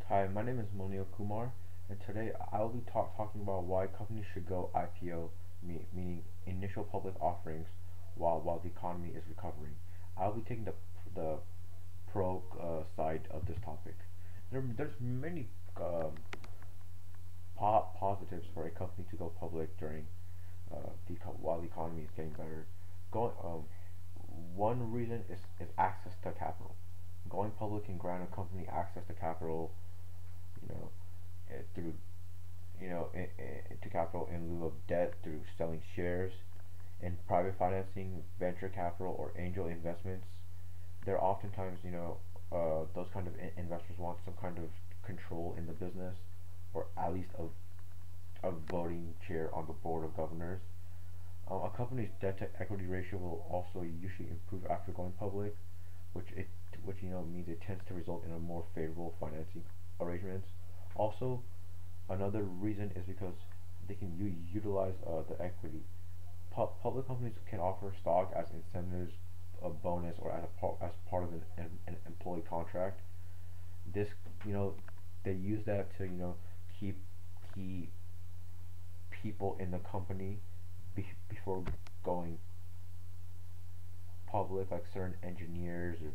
Hi, my name is Kumar, and today I will be talking about why companies should go IPO, meaning initial public offerings, while the economy is recovering. I'll be taking the pro side of this topic. There's many um, positives for a company to go public during while the economy is getting better. Going One reason is access to capital. Going public can grant a company access to capital, you know, through to capital in lieu of debt through selling shares. In private financing, venture capital, or angel investments, there are oftentimes, those kind of investors want some kind of control in the business, or at least a voting chair on the board of governors. A company's debt to equity ratio will also usually improve after going public, which it which means it tends to result in a more favorable financing arrangements. Also, another reason is because they can utilize the equity. Public companies can offer stock as incentives, a bonus, or as part of an employee contract. This, you know, they use that to keep key people in the company before going public, like certain engineers or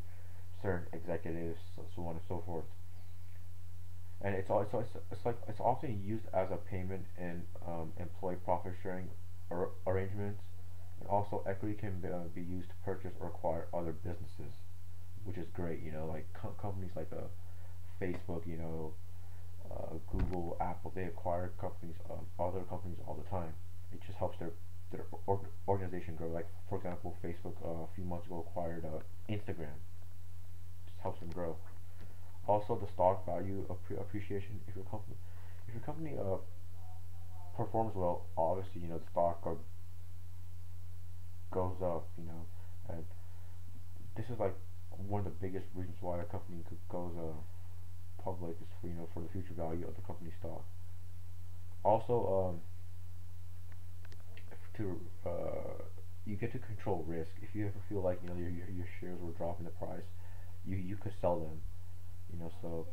certain executives, so on and so forth. And it's often used as a payment in employee profit sharing arrangements. And also, equity can be used to purchase or acquire other businesses, which is great. Like companies like Facebook, Google, Apple, they acquire companies, other companies all the time. It just helps their organization grow. Like for example, Facebook a few months ago acquired Instagram. Just helps them grow. Also, the stock value appreciation. If your company performs well, obviously the stock goes up. And this is like one of the biggest reasons why a company goes public is for the future value of the company stock. Also, to you get to control risk. If you ever feel like your shares will drop in the price, you could sell them. So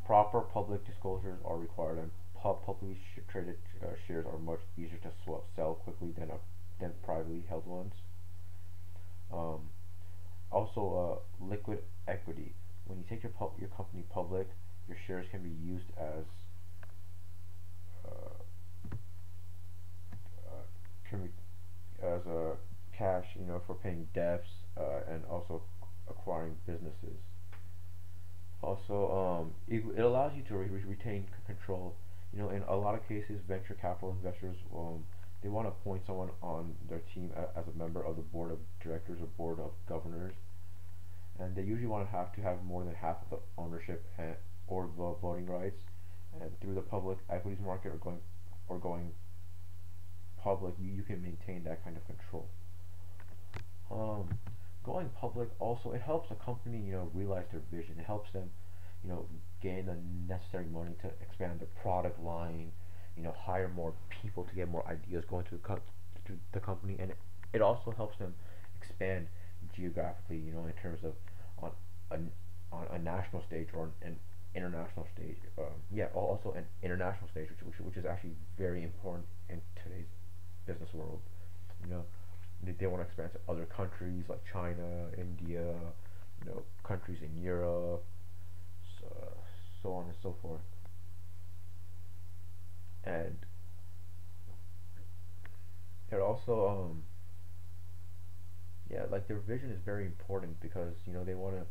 proper public disclosures are required, and publicly traded shares are much easier to sell quickly than privately held ones. Um, Also, liquid equity. When you take your company public, your shares can be used uh, uh, can be as a cash, for paying debts and also acquiring businesses. Also, it allows you to retain control. In a lot of cases, venture capital investors they want to appoint someone on their team as a member of the board of directors or board of governors, and they usually want to have more than half of the ownership or voting rights. And through the public equities market or going public, you can maintain that kind of control. Um, Going public also it helps a company realize their vision. It helps them you know gain the necessary money to expand their product line, hire more people to get more ideas going to the company, and it also helps them expand geographically. In terms of on on a national stage or an international stage. Yeah, also an international stage, which is actually very important in today's business world. You know, they want to expand to other countries like China, India, countries in Europe, so, so on and so forth. And it also, yeah, like their vision is very important because they want to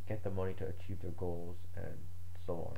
get the money to achieve their goals and so on.